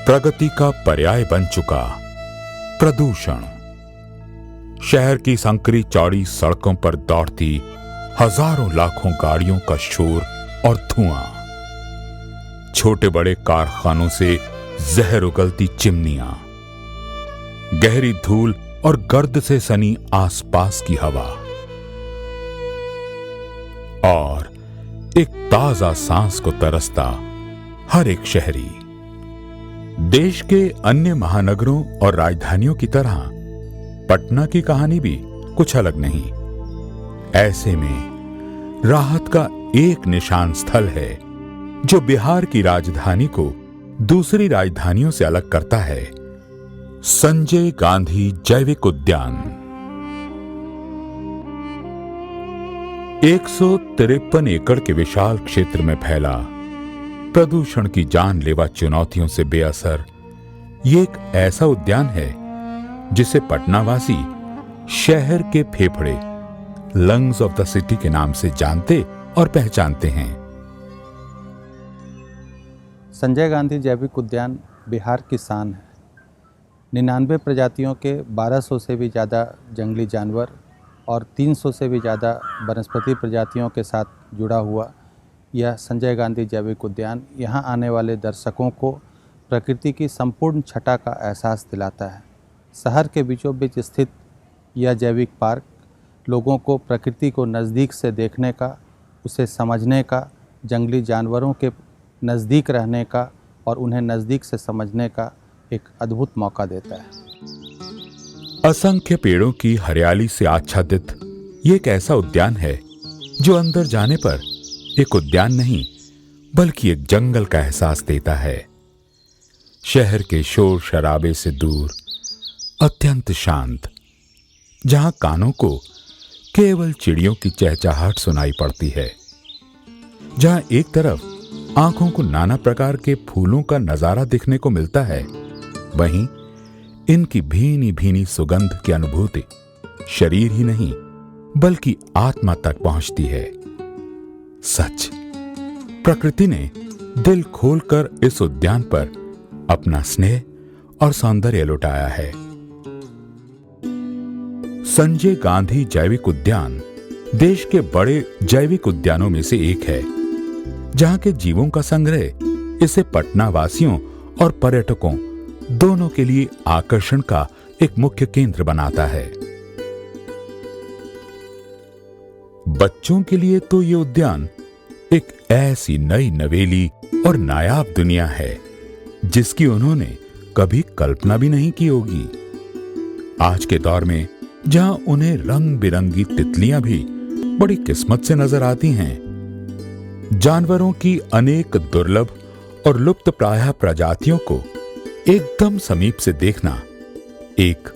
प्रगति का पर्याय बन चुका प्रदूषण। शहर की संकरी चौड़ी सड़कों पर दौड़ती हजारों लाखों गाड़ियों का शोर और धुआं, छोटे बड़े कारखानों से जहर उगलती चिमनियां, गहरी धूल और गर्द से सनी आसपास की हवा और एक ताजा सांस को तरसता हर एक शहरी। देश के अन्य महानगरों और राजधानियों की तरह पटना की कहानी भी कुछ अलग नहीं। ऐसे में राहत का एक निशान स्थल है जो बिहार की राजधानी को दूसरी राजधानियों से अलग करता है, संजय गांधी जैविक उद्यान। 153 एकड़ के विशाल क्षेत्र में फैला प्रदूषण की जानलेवा चुनौतियों से बेअसर ये एक ऐसा उद्यान है जिसे पटनावासी शहर के फेफड़े, लंग्स ऑफ द सिटी के नाम से जानते और पहचानते हैं। संजय गांधी जैविक उद्यान बिहार की शान है। 99 प्रजातियों के 1200 से भी ज़्यादा जंगली जानवर और 300 से भी ज़्यादा वनस्पति प्रजातियों के साथ जुड़ा हुआ यह संजय गांधी जैविक उद्यान यहाँ आने वाले दर्शकों को प्रकृति की संपूर्ण छटा का एहसास दिलाता है। शहर के बीचों बीच स्थित यह जैविक पार्क लोगों को प्रकृति को नज़दीक से देखने का, उसे समझने का, जंगली जानवरों के नज़दीक रहने का और उन्हें नज़दीक से समझने का एक अद्भुत मौका देता है। असंख्य पेड़ों की हरियाली से आच्छादित ये एक ऐसा उद्यान है जो अंदर जाने पर एक उद्यान नहीं बल्कि एक जंगल का एहसास देता है। शहर के शोर शराबे से दूर, अत्यंत शांत, जहां कानों को केवल चिड़ियों की चहचहाहट सुनाई पड़ती है, जहां एक तरफ आंखों को नाना प्रकार के फूलों का नजारा दिखने को मिलता है, वहीं इनकी भीनी भीनी सुगंध की अनुभूति शरीर ही नहीं बल्कि आत्मा तक पहुंचती है। सच, प्रकृति ने दिल खोलकर इस उद्यान पर अपना स्नेह और सौंदर्य लुटाया है। संजय गांधी जैविक उद्यान देश के बड़े जैविक उद्यानों में से एक है, जहां के जीवों का संग्रह इसे पटना वासियों और पर्यटकों दोनों के लिए आकर्षण का एक मुख्य केंद्र बनाता है। बच्चों के लिए तो ये उद्यान एक ऐसी नई नवेली और नायाब दुनिया है जिसकी उन्होंने कभी कल्पना भी नहीं की होगी। आज के दौर में जहां उन्हें रंग बिरंगी तितलियां भी बड़ी किस्मत से नजर आती हैं, जानवरों की अनेक दुर्लभ और लुप्त प्रायः प्रजातियों को एकदम समीप से देखना एक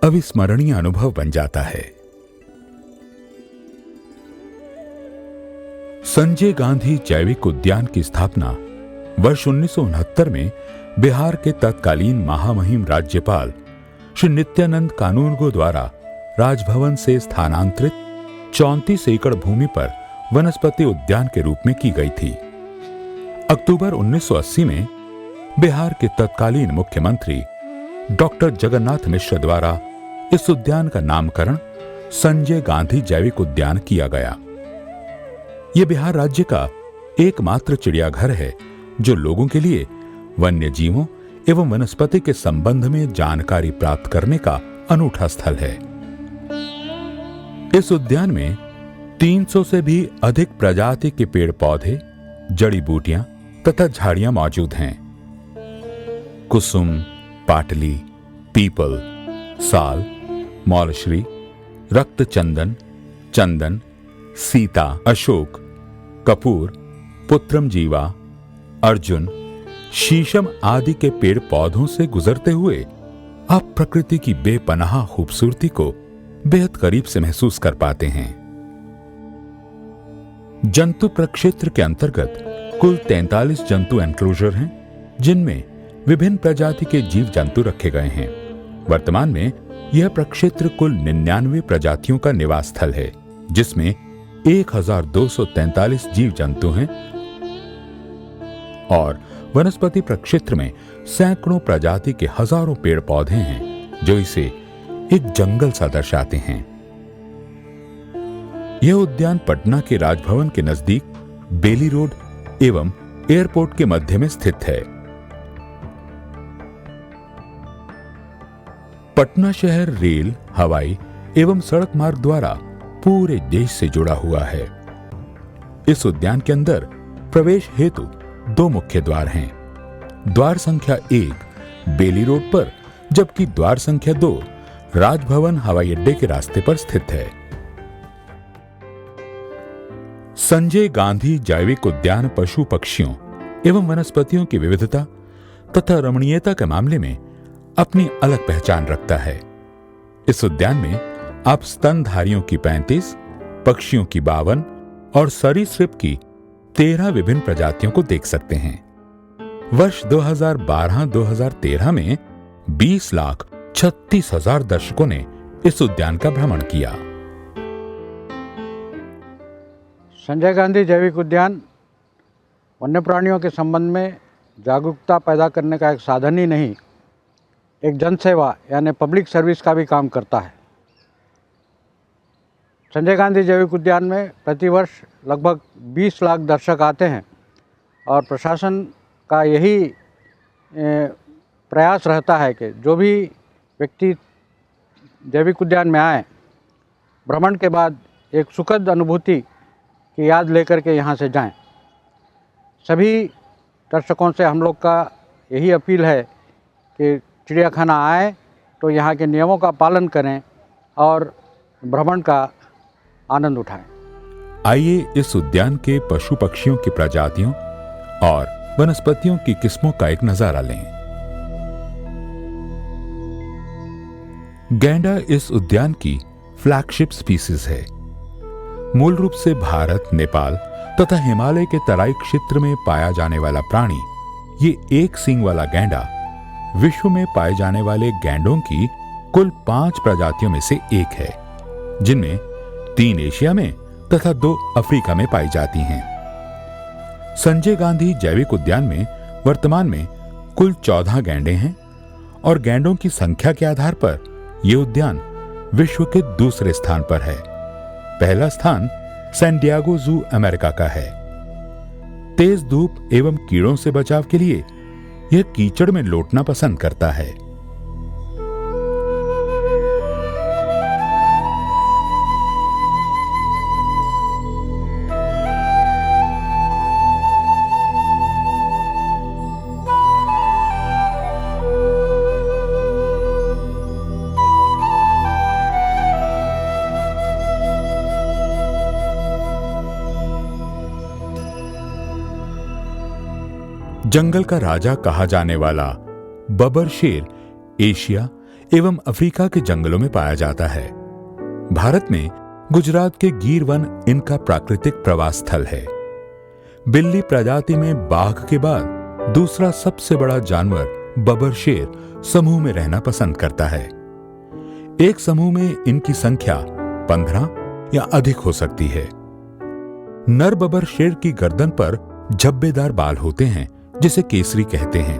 अविस्मरणीय अनुभव बन जाता है। संजय गांधी जैविक उद्यान की स्थापना वर्ष 1969 में बिहार के तत्कालीन महामहिम राज्यपाल श्री नित्यानंद कानूनगो द्वारा राजभवन से स्थानांतरित 34 एकड़ भूमि पर वनस्पति उद्यान के रूप में की गई थी। अक्टूबर 1980 में बिहार के तत्कालीन मुख्यमंत्री डॉक्टर जगन्नाथ मिश्र द्वारा इस उद्यान का नामकरण संजय गांधी जैविक उद्यान किया गया। यह बिहार राज्य का एकमात्र चिड़ियाघर है जो लोगों के लिए वन्य जीवों एवं वनस्पति के संबंध में जानकारी प्राप्त करने का अनूठा स्थल है। इस उद्यान में 300 से भी अधिक प्रजाति के पेड़ पौधे, जड़ी बूटियां तथा झाड़ियां मौजूद हैं। कुसुम, पाटली, पीपल, साल, मौलश्री, रक्तचंदन, चंदन, सीता, अशोक, कपूर, पुत्रम जीवा, अर्जुन, शीशम आदि के पेड़ पौधों से गुजरते हुए आप प्रकृति की बेपनाह खूबसूरती को बेहद करीब से महसूस कर पाते हैं। जंतु प्रक्षेत्र के अंतर्गत कुल 43 जंतु एनक्लोजर हैं, जिनमें विभिन्न प्रजाति के जीव जंतु रखे गए हैं। वर्तमान में यह प्रक्षेत्र कुल 99 प्रजातियों का निवास स्थल है, जिसमें 1243 जीव जंतु हैं और वनस्पति प्रक्षेत्र में सैकड़ों प्रजाति के हजारों पेड़ पौधे हैं जो इसे एक जंगल सा दर्शाते हैं। यह उद्यान पटना के राजभवन के नजदीक बेली रोड एवं एयरपोर्ट के मध्य में स्थित है। पटना शहर रेल, हवाई एवं सड़क मार्ग द्वारा पूरे देश से जुड़ा हुआ है। इस उद्यान के अंदर प्रवेश हेतु 2 मुख्य द्वार हैं। द्वार संख्या 1 बेली रोड पर, जबकि द्वार संख्या 2 राजभवन हवाई अड्डे के रास्ते पर स्थित है। संजय गांधी जैविक उद्यान पशु पक्षियों एवं वनस्पतियों की विविधता तथा रमणीयता के मामले में अपनी अलग पहचान रखता है। इस उद्यान में आप स्तनधारियों की 35, पक्षियों की 52 और सरीसृप की 13 विभिन्न प्रजातियों को देख सकते हैं। वर्ष 2012-2013 में 20,36,000 दर्शकों ने इस उद्यान का भ्रमण किया। संजय गांधी जैविक उद्यान वन्य प्राणियों के संबंध में जागरूकता पैदा करने का एक साधन ही नहीं, एक जनसेवा यानी पब्लिक सर्विस का भी काम करता है। संजय गांधी जैविक उद्यान में प्रतिवर्ष लगभग 20 लाख दर्शक आते हैं और प्रशासन का यही प्रयास रहता है कि जो भी व्यक्ति जैविक उद्यान में आए, भ्रमण के बाद एक सुखद अनुभूति की याद लेकर के यहाँ से जाएं। सभी दर्शकों से हम लोग का यही अपील है कि चिड़ियाखाना आए तो यहाँ के नियमों का पालन करें और भ्रमण का आनंद उठाएं। आइए इस उद्यान के पशु पक्षियों की प्रजातियों और वनस्पतियों की किस्मों का एक नजारा लें। गैंडा इस उद्यान की फ्लैगशिप स्पीसीज है। मूल रूप से भारत, नेपाल तथा हिमालय के तराई क्षेत्र में पाया जाने वाला प्राणी, ये एक सींग वाला गैंडा विश्व में पाए जाने वाले गैंडों की कुल 5 प्रजातियों में से एक है, जिनमें 3 एशिया में तथा 2 अफ्रीका में पाई जाती हैं। संजय गांधी जैविक उद्यान में वर्तमान में कुल 14 गैंडे हैं और गैंडों की संख्या के आधार पर यह उद्यान विश्व के दूसरे स्थान पर है। पहला स्थान सैन डिएगो जू अमेरिका का है। तेज धूप एवं कीड़ों से बचाव के लिए यह कीचड़ में लौटना पसंद करता है। जंगल का राजा कहा जाने वाला बबर शेर एशिया एवं अफ्रीका के जंगलों में पाया जाता है। भारत में गुजरात के गिर वन इनका प्राकृतिक प्रवास स्थल है। बिल्ली प्रजाति में बाघ के बाद दूसरा सबसे बड़ा जानवर बबर शेर समूह में रहना पसंद करता है। एक समूह में इनकी संख्या 15 या अधिक हो सकती है। नर बबर शेर की गर्दन पर झब्बेदार बाल होते हैं जिसे केसरी कहते हैं।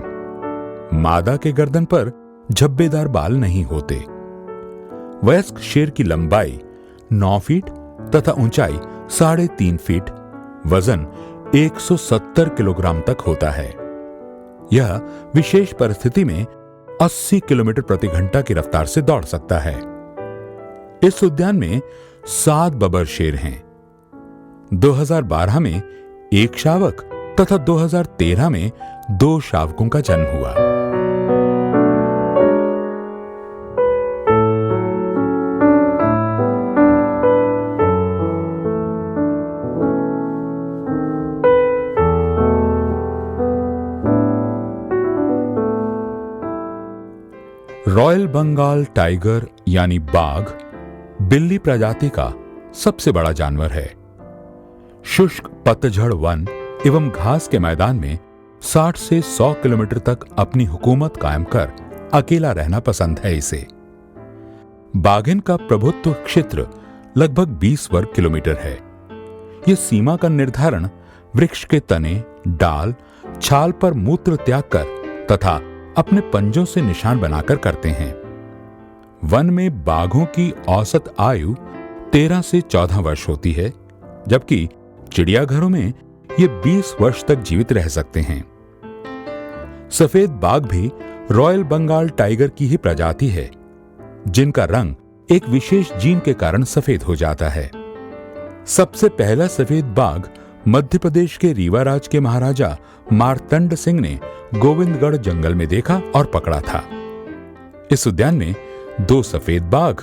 मादा के गर्दन पर झब्बेदार बाल नहीं होते। वयस्क शेर की लंबाई 9 फीट तथा ऊंचाई 3.5 फीट, वजन 170 किलोग्राम तक होता है। यह विशेष परिस्थिति में 80 किलोमीटर प्रति घंटा की रफ्तार से दौड़ सकता है। इस उद्यान में 7 बबर शेर हैं। 2012 में 1 शावक तथा 2013 में 2 शावकों का जन्म हुआ। रॉयल बंगाल टाइगर यानी बाघ बिल्ली प्रजाति का सबसे बड़ा जानवर है। शुष्क पतझड़ वन एवं घास के मैदान में 60 से 100 किलोमीटर तक अपनी हुकूमत कायम कर अकेला रहना पसंद है इसे। बाघिन का प्रभुत्व क्षेत्र लगभग 20 वर्ग किलोमीटर है। यह सीमा का निर्धारण वृक्ष के तने, डाल, छाल पर मूत्र त्याग कर तथा अपने पंजों से निशान बनाकर करते हैं। वन में बाघों की औसत आयु 13 से 14 वर्ष होती है, जबकि चिड़ियाघरों में ये 20 वर्ष तक जीवित रह सकते हैं। सफेद बाघ भी रॉयल बंगाल टाइगर की ही प्रजाति है, जिनका रंग एक विशेष जीन के कारण सफेद हो जाता है। सबसे पहला सफेद बाघ मध्य प्रदेश के रीवा राज के महाराजा मार्तंड सिंह ने गोविंदगढ़ जंगल में देखा और पकड़ा था। इस उद्यान में 2 सफेद बाघ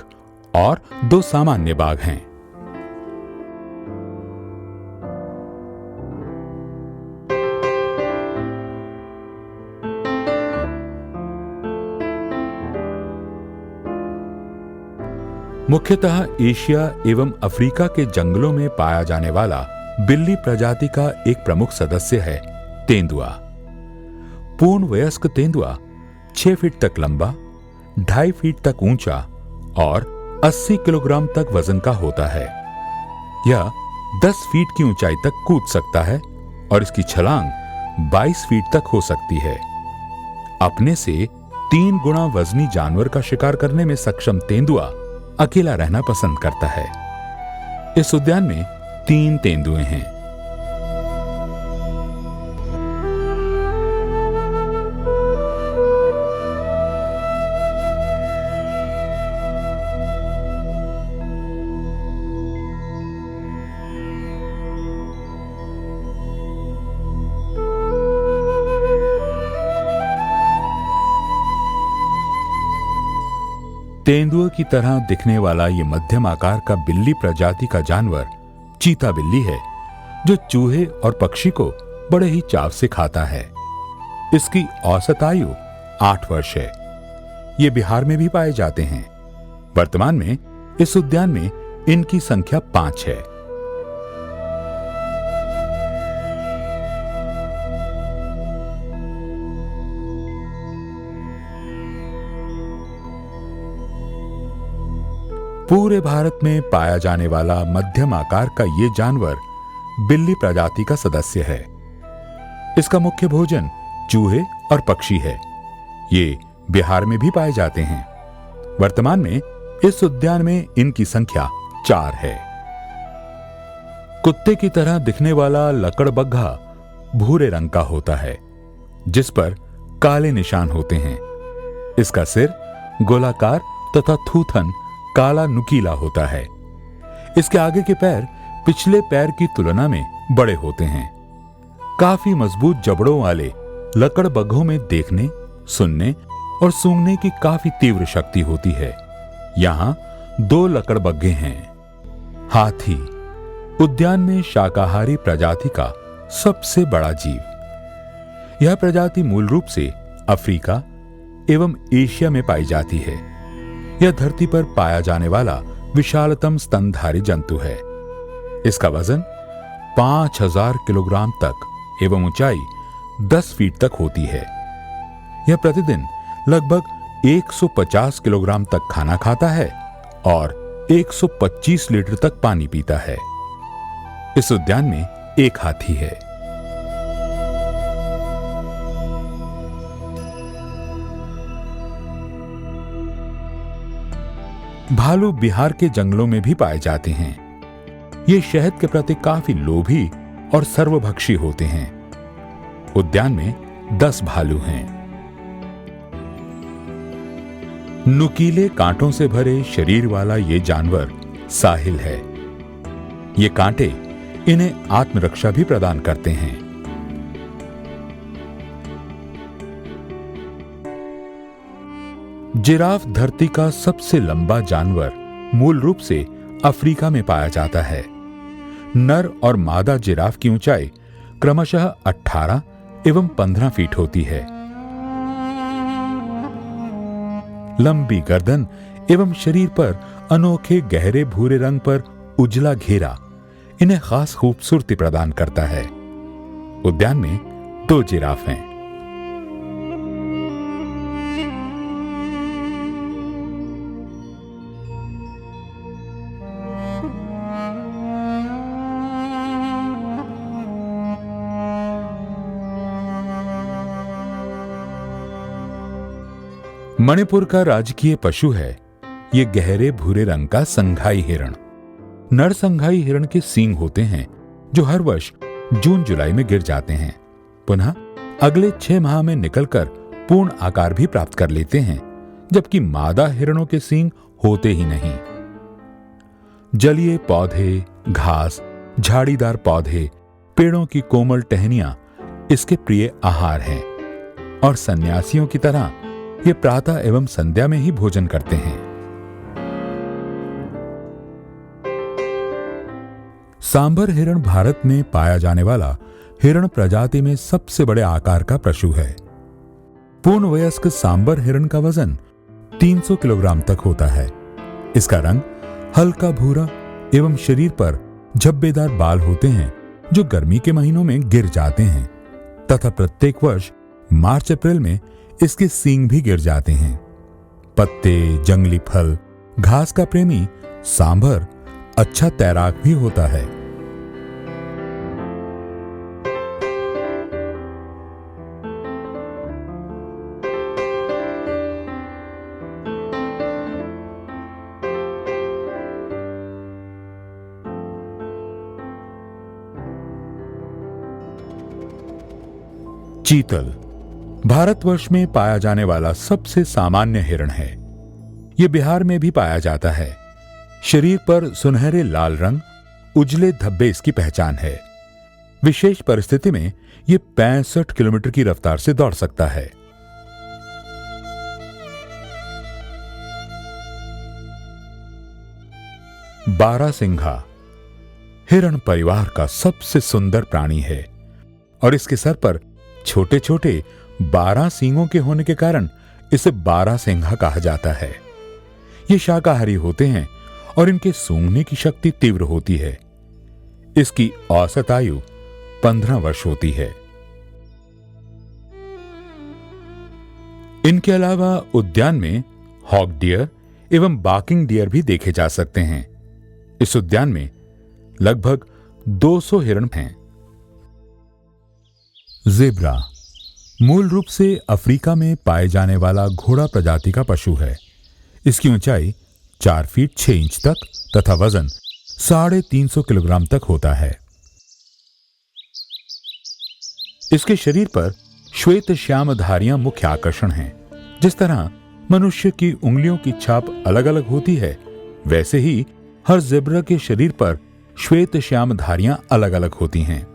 और 2 सामान्य बाघ हैं। मुख्यतः एशिया एवं अफ्रीका के जंगलों में पाया जाने वाला बिल्ली प्रजाति का एक प्रमुख सदस्य है तेंदुआ। पूर्ण वयस्क तेंदुआ 6 फीट तक लंबा, 2.5 फीट तक ऊंचा और 80 किलोग्राम तक वजन का होता है। यह 10 फीट की ऊंचाई तक कूद सकता है और इसकी छलांग 22 फीट तक हो सकती है। अपने से 3 गुना वजनी जानवर का शिकार करने में सक्षम तेंदुआ अकेला रहना पसंद करता है। इस उद्यान में 3 तेंदुए हैं। तेंदुए की तरह दिखने वाला ये मध्यम आकार का बिल्ली प्रजाति का जानवर चीता बिल्ली है, जो चूहे और पक्षी को बड़े ही चाव से खाता है। इसकी औसत आयु 8 वर्ष है। ये बिहार में भी पाए जाते हैं। वर्तमान में इस उद्यान में इनकी संख्या 5 है। पूरे भारत में पाया जाने वाला मध्यम आकार का ये जानवर बिल्ली प्रजाति का सदस्य है। इसका मुख्य भोजन चूहे और पक्षी है। ये बिहार में भी पाए जाते हैं। वर्तमान में इस उद्यान में इनकी संख्या 4 है। कुत्ते की तरह दिखने वाला लकड़बग्घा भूरे रंग का होता है, जिस पर काले निशान होते हैं। इसका सिर गोलाकार तथा थूथन काला नुकीला होता है। इसके आगे के पैर पिछले पैर की तुलना में बड़े होते हैं। काफी मजबूत जबड़ों वाले लकड़बग्घों में देखने, सुनने और सूंघने की काफी तीव्र शक्ति होती है। यहाँ 2 लकड़बग्घे हैं। हाथी उद्यान में शाकाहारी प्रजाति का सबसे बड़ा जीव। यह प्रजाति मूल रूप से अफ्रीका एवं एशिया में पाई जाती है। यह धरती पर पाया जाने वाला विशालतम स्तनधारी जंतु है। इसका वजन 5000 किलोग्राम तक एवं ऊंचाई 10 फीट तक होती है। यह प्रतिदिन लगभग 150 किलोग्राम तक खाना खाता है और 125 लीटर तक पानी पीता है। इस उद्यान में एक हाथी है। भालू बिहार के जंगलों में भी पाए जाते हैं। ये शहद के प्रति काफी लोभी और सर्वभक्षी होते हैं। उद्यान में 10 भालू हैं। नुकीले कांटों से भरे शरीर वाला ये जानवर साहिल है। ये कांटे इन्हें आत्मरक्षा भी प्रदान करते हैं। जिराफ धरती का सबसे लंबा जानवर मूल रूप से अफ्रीका में पाया जाता है। नर और मादा जिराफ की ऊंचाई क्रमशः 18 एवं 15 फीट होती है। लंबी गर्दन एवं शरीर पर अनोखे गहरे भूरे रंग पर उजला घेरा इन्हें खास खूबसूरती प्रदान करता है। उद्यान में 2 जिराफ हैं। मणिपुर का राजकीय पशु है ये गहरे भूरे रंग का संघाई हिरण। नर संघाई हिरण के सींग होते हैं जो हर वर्ष जून जुलाई में गिर जाते हैं, पुनः अगले 6 माह में निकलकर पूर्ण आकार भी प्राप्त कर लेते हैं, जबकि मादा हिरणों के सींग होते ही नहीं। जलीय पौधे, घास, झाड़ीदार पौधे, पेड़ों की कोमल टहनियां इसके प्रिय आहार हैं और सन्यासियों की तरह ये प्रातः एवं संध्या में ही भोजन करते हैं। सांबर हिरण भारत में पाया जाने वाला हिरण प्रजाति में सबसे बड़े आकार का पशु है। पूर्ण वयस्क सांबर हिरण का वजन 300 किलोग्राम तक होता है। इसका रंग हल्का भूरा एवं शरीर पर झब्बेदार बाल होते हैं जो गर्मी के महीनों में गिर जाते हैं तथा प्रत्येक वर्ष मार्च अप्रैल में इसके सींग भी गिर जाते हैं। पत्ते, जंगली फल, घास का प्रेमी सांभर अच्छा तैराक भी होता है। चीतल भारतवर्ष में पाया जाने वाला सबसे सामान्य हिरण है। यह बिहार में भी पाया जाता है। शरीर पर सुनहरे लाल रंग, उजले धब्बे इसकी पहचान है। विशेष परिस्थिति में यह 65 किलोमीटर की रफ्तार से दौड़ सकता है। बारहसिंघा हिरण परिवार का सबसे सुंदर प्राणी है और इसके सर पर छोटे छोटे 12 सींगों के होने के कारण इसे बारहसिंघा कहा जाता है। ये शाकाहारी होते हैं और इनके सूंघने की शक्ति तीव्र होती है। इसकी औसत आयु 15 वर्ष होती है। इनके अलावा उद्यान में हॉक डियर एवं बाकिंग डियर भी देखे जा सकते हैं। इस उद्यान में लगभग 200 हिरण हैं। ज़ेब्रा मूल रूप से अफ्रीका में पाए जाने वाला घोड़ा प्रजाति का पशु है। इसकी ऊंचाई 4 फीट 6 इंच तक तथा वजन 350 किलोग्राम तक होता है। इसके शरीर पर श्वेत श्याम धारियां मुख्य आकर्षण हैं। जिस तरह मनुष्य की उंगलियों की छाप अलग अलग होती है, वैसे ही हर ज़ेब्रा के शरीर पर श्वेत श्याम धारियां अलग अलग होती हैं।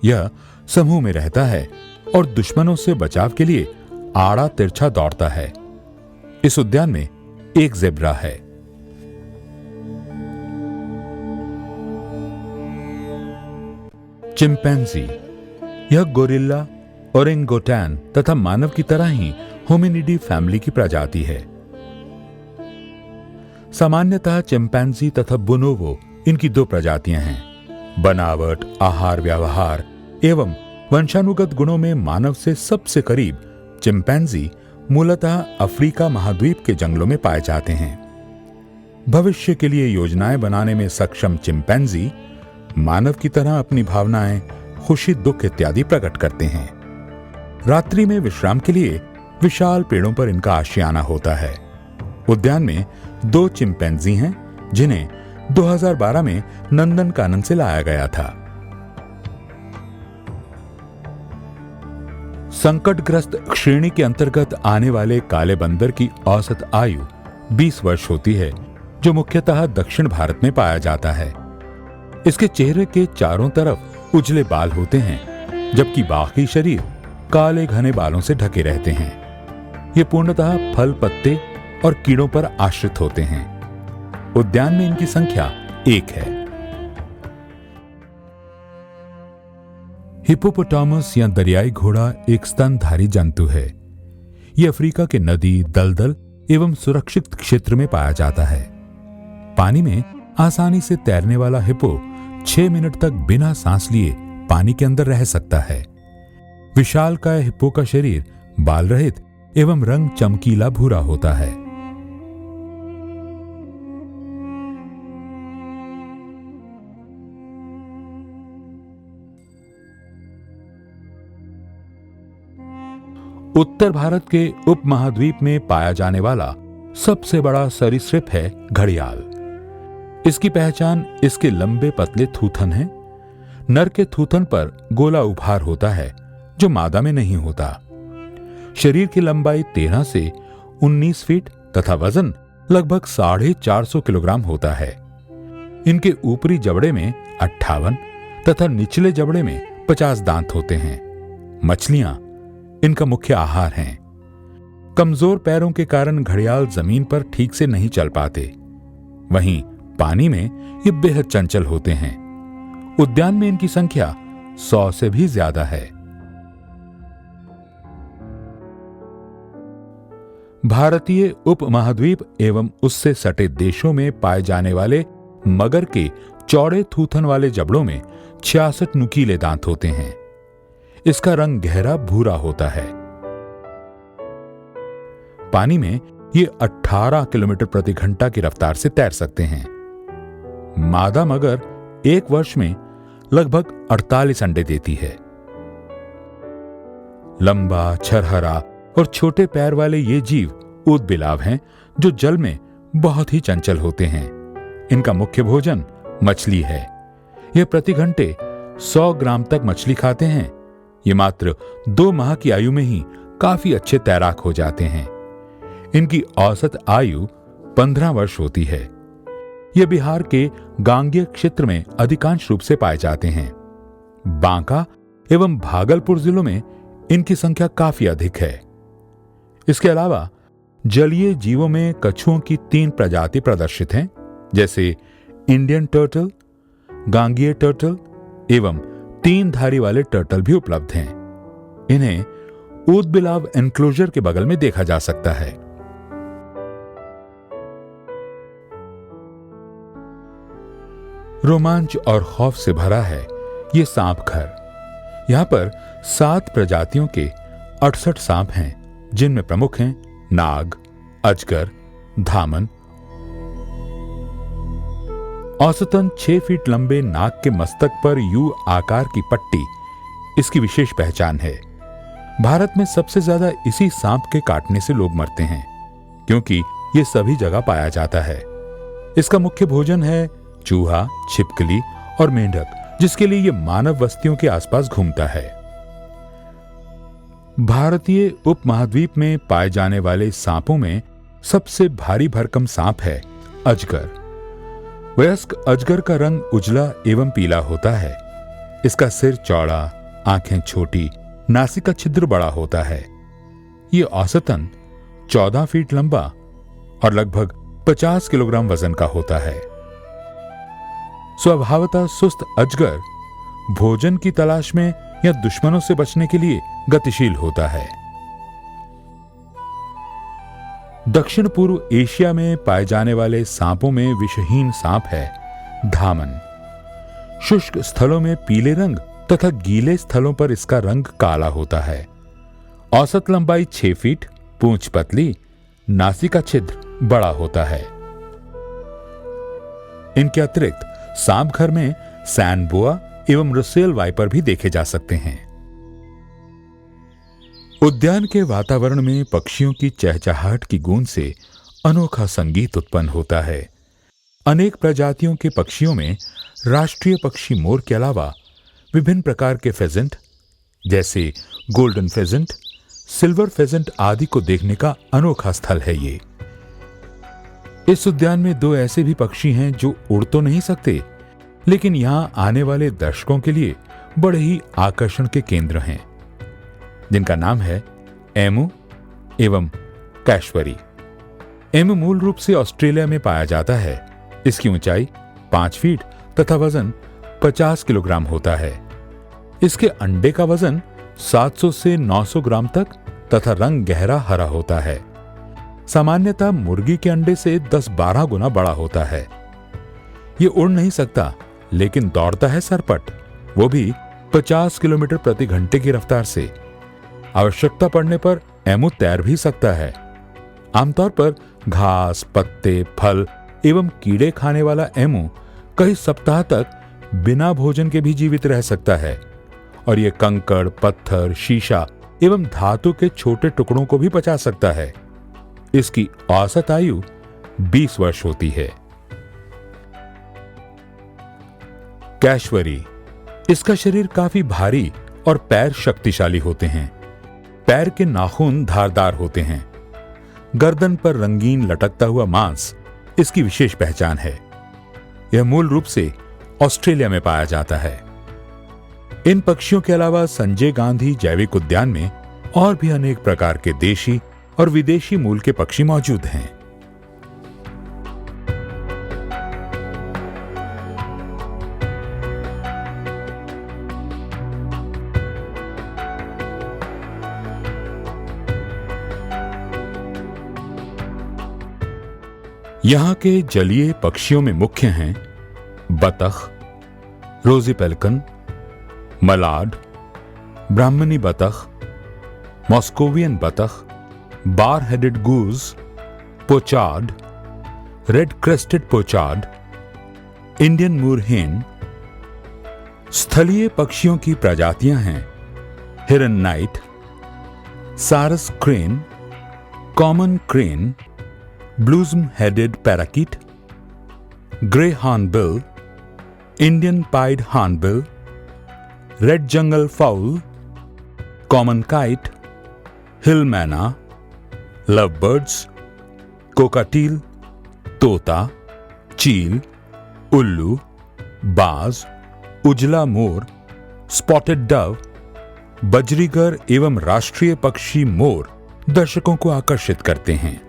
यह समूह में रहता है और दुश्मनों से बचाव के लिए आड़ा तिरछा दौड़ता है। इस उद्यान में एक ज़ेब्रा है। चिंपैंजी यह गोरिल्ला, ओरेंगोटैन तथा मानव की तरह ही होमिनिडी फैमिली की प्रजाति है। सामान्यतः चिंपैंजी तथा बोनोबो इनकी 2 प्रजातियां हैं। बनावट, आहार व्यवहार एवं वंशानुगत गुणों में मानव से सबसे करीब चिंपैंजी मूलतः अफ्रीका महाद्वीप के जंगलों में पाए जाते हैं। भविष्य के लिए योजनाएं बनाने में सक्षम चिंपैंजी मानव की तरह अपनी भावनाएं, खुशी, दुख इत्यादि प्रकट करते हैं। रात्रि में विश्राम के लिए विशाल पेड़ों पर इनका आशियाना होता है। उद्यान में 2 चिंपैंजी हैं जिन्हें 2012 में नंदनकानन से लाया गया था। संकटग्रस्त श्रेणी के अंतर्गत आने वाले काले बंदर की औसत आयु 20 वर्ष होती है, जो मुख्यतः दक्षिण भारत में पाया जाता है। इसके चेहरे के चारों तरफ उजले बाल होते हैं, जबकि बाकी शरीर काले घने बालों से ढके रहते हैं। ये पूर्णतः फल, पत्ते और कीड़ों पर आश्रित होते हैं। उद्यान में इनकी संख्या 1 है। हिप्पोपोटामस या दरियाई घोड़ा एक स्तनधारी जंतु है। यह अफ्रीका के नदी, दलदल एवं सुरक्षित क्षेत्र में पाया जाता है। पानी में आसानी से तैरने वाला हिप्पो 6 मिनट तक बिना सांस लिए पानी के अंदर रह सकता है। विशालकाय हिप्पो का शरीर बाल रहित एवं रंग चमकीला भूरा होता है। उत्तर भारत के उपमहाद्वीप में पाया जाने वाला सबसे बड़ा सरीसृप है घड़ियाल। इसकी पहचान इसके लंबे पतले थूथन हैं। नर के थूथन पर गोला उभार होता है जो मादा में नहीं होता। शरीर की लंबाई 13 से 19 फीट तथा वजन लगभग 450 किलोग्राम होता है। इनके ऊपरी जबड़े में 58 तथा निचले जबड़े में 50 दांत होते हैं। मछलियां इनका मुख्य आहार हैं। कमजोर पैरों के कारण घड़ियाल जमीन पर ठीक से नहीं चल पाते। वहीं पानी में ये बेहद चंचल होते हैं। उद्यान में इनकी संख्या 100 से भी ज्यादा है। भारतीय उपमहाद्वीप एवं उससे सटे देशों में पाए जाने वाले मगर के चौड़े थूथन वाले जबड़ों में 66 नुकीले दांत होते हैं। इसका रंग गहरा भूरा होता है। पानी में ये 18 किलोमीटर प्रति घंटा की रफ्तार से तैर सकते हैं। मादा मगर एक वर्ष में लगभग 48 अंडे देती है। लंबा, छरहरा और छोटे पैर वाले ये जीव ऊदबिलाव हैं जो जल में बहुत ही चंचल होते हैं। इनका मुख्य भोजन मछली है। यह प्रति घंटे 100 ग्राम तक मछली खाते हैं। ये मात्र 2 माह की आयु में ही काफी अच्छे तैराक हो जाते हैं। इनकी औसत आयु 15 वर्ष होती है। ये बिहार के गांगेय क्षेत्र में अधिकांश रूप से पाए जाते हैं। बांका एवं भागलपुर जिलों में इनकी संख्या काफी अधिक है। इसके अलावा जलीय जीवों में कछुओं की 3 प्रजाति प्रदर्शित हैं, जैसे इंडियन टर्टल, गांगेय टर्टल एवं 3 धारी वाले टर्टल भी उपलब्ध हैं। इन्हें ऊदबिलाव एनक्लोजर के बगल में देखा जा सकता है। रोमांच और खौफ से भरा है ये सांप घर। यहां पर 7 प्रजातियों के 68 सांप हैं, जिनमें प्रमुख हैं नाग, अजगर, धामन। औसतन 6 फीट लंबे नाग के मस्तक पर यू आकार की पट्टी इसकी विशेष पहचान है। भारत में सबसे ज्यादा इसी सांप के काटने से लोग मरते हैं, क्योंकि ये सभी जगह पाया जाता है। इसका मुख्य भोजन है चूहा, छिपकली और मेंढक, जिसके लिए ये मानव बस्तियों के आसपास घूमता है। भारतीय उपमहाद्वीप में पाए जाने वाले सांपों में सबसे भारी भरकम सांप है अजगर। वयस्क अजगर का रंग उजला एवं पीला होता है। इसका सिर चौड़ा, आंखें छोटी, नासिका छिद्र बड़ा होता है। यह औसतन 14 फीट लंबा और लगभग 50 किलोग्राम वजन का होता है। स्वभावतः सुस्त अजगर भोजन की तलाश में या दुश्मनों से बचने के लिए गतिशील होता है। दक्षिण पूर्व एशिया में पाए जाने वाले सांपों में विषहीन सांप है धामन। शुष्क स्थलों में पीले रंग तथा गीले स्थलों पर इसका रंग काला होता है। औसत लंबाई 6 फीट, पूंछ पतली, नासिका छिद्र बड़ा होता है। इनके अतिरिक्त सांप घर में सैंड बोआ एवं रसेल वाइपर भी देखे जा सकते हैं। उद्यान के वातावरण में पक्षियों की चहचहाहट की गूंज से अनोखा संगीत उत्पन्न होता है। अनेक प्रजातियों के पक्षियों में राष्ट्रीय पक्षी मोर के अलावा विभिन्न प्रकार के फेजेंट, जैसे गोल्डन फेजेंट, सिल्वर फेजेंट आदि को देखने का अनोखा स्थल है ये। इस उद्यान में 2 ऐसे भी पक्षी हैं जो उड़ तो नहीं सकते, लेकिन यहां आने वाले दर्शकों के लिए बड़े ही आकर्षण के केंद्र हैं, जिनका नाम है एमू एवं कैशवरी। एमू मूल रूप से ऑस्ट्रेलिया में पाया जाता है। इसकी ऊंचाई 5 फीट तथा वजन 50 किलोग्राम होता है। इसके अंडे का वजन 700 से 900 ग्राम तक तथा रंग गहरा हरा होता है। सामान्यतः मुर्गी के अंडे से 10-12 गुना बड़ा होता है। ये उड़ नहीं सकता, लेकिन दौड़ता है सरपट, वो भी 50 किलोमीटर प्रति घंटे की रफ्तार से। आवश्यकता पड़ने पर एमू तैर भी सकता है। आमतौर पर घास, पत्ते, फल एवं कीड़े खाने वाला एमू कई सप्ताह तक बिना भोजन के भी जीवित रह सकता है और ये कंकड़, पत्थर, शीशा एवं धातु के छोटे टुकड़ों को भी पचा सकता है। इसकी औसत आयु 20 वर्ष होती है। कैशवरी, इसका शरीर काफी भारी और पैर शक्तिशाली होते हैं। पैर के नाखून धारदार होते हैं। गर्दन पर रंगीन लटकता हुआ मांस इसकी विशेष पहचान है। यह मूल रूप से ऑस्ट्रेलिया में पाया जाता है। इन पक्षियों के अलावा संजय गांधी जैविक उद्यान में और भी अनेक प्रकार के देशी और विदेशी मूल के पक्षी मौजूद हैं। यहां के जलीय पक्षियों में मुख्य हैं बतख, रोजी पेलिकन, मलाड, ब्राह्मणी बतख, मॉस्कोवियन बतख, bar headed goose, pochard, red crested pochard, Indian moorhen. स्थलीय पक्षियों की प्रजातियां हैं heron night, sarus crane, common crane, blossom headed parakeet, grey hornbill, Indian pied hornbill, red jungle fowl, common kite, hill myna, love birds, कोकाटील, तोता, चील, उल्लू, बाज, उजला मोर, स्पॉटेड डव, बजरीगर एवं राष्ट्रीय पक्षी मोर दर्शकों को आकर्षित करते हैं।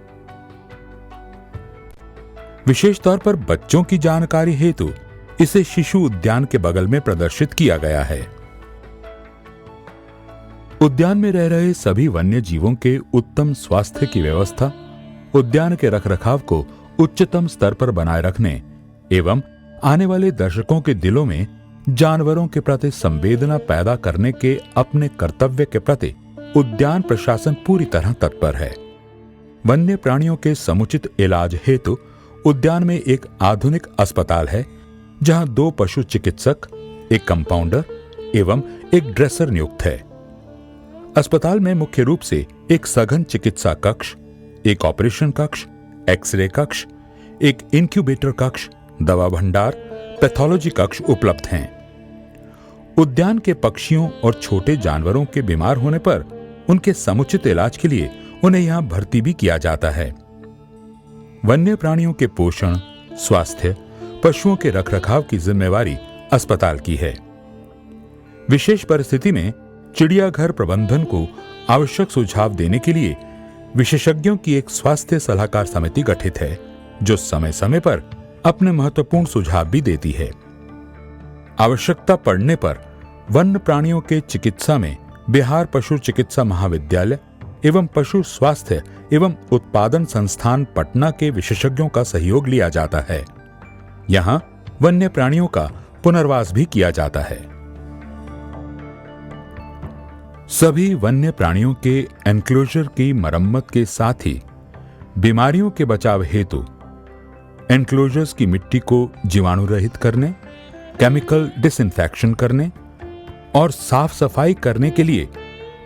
विशेष तौर पर बच्चों की जानकारी हेतु इसे शिशु उद्यान के बगल में प्रदर्शित किया गया है। उद्यान में रह रहे सभी वन्य जीवों के उत्तम स्वास्थ्य की व्यवस्था, उद्यान के रखरखाव को उच्चतम स्तर पर बनाए रखने एवं आने वाले दर्शकों के दिलों में जानवरों के प्रति संवेदना पैदा करने के अपने कर्तव्य के प्रति उद्यान प्रशासन पूरी तरह तत्पर है। वन्य प्राणियों के समुचित इलाज हेतु उद्यान में एक आधुनिक अस्पताल है, जहां 2 पशु चिकित्सक, एक कंपाउंडर एवं एक ड्रेसर नियुक्त है। अस्पताल में मुख्य रूप से एक सघन चिकित्सा कक्ष, एक ऑपरेशन कक्ष, एक्सरे कक्ष, एक इंक्यूबेटर कक्ष, दवा भंडार, पैथोलॉजी कक्ष उपलब्ध हैं। उद्यान के पक्षियों और छोटे जानवरों के बीमार होने पर उनके समुचित इलाज के लिए उन्हें यहां भर्ती भी किया जाता है। वन्य प्राणियों के पोषण, स्वास्थ्य, पशुओं के रखरखाव की जिम्मेवारी अस्पताल की है। विशेष परिस्थिति में चिड़ियाघर प्रबंधन को आवश्यक सुझाव देने के लिए विशेषज्ञों की एक स्वास्थ्य सलाहकार समिति गठित है, जो समय समय पर अपने महत्वपूर्ण सुझाव भी देती है। आवश्यकता पड़ने पर वन्य प्राणियों के चिकित्सा में बिहार पशु चिकित्सा महाविद्यालय एवं पशु स्वास्थ्य एवं उत्पादन संस्थान पटना के विशेषज्ञों का सहयोग लिया जाता है। यहां वन्य प्राणियों का पुनर्वास भी किया जाता है। सभी वन्य प्राणियों के एनक्लोजर की मरम्मत के साथ ही बीमारियों के बचाव हेतु एनक्लोजर्स की मिट्टी को जीवाणु रहित करने, केमिकल डिसइंफेक्शन करने और साफ सफाई करने के लिए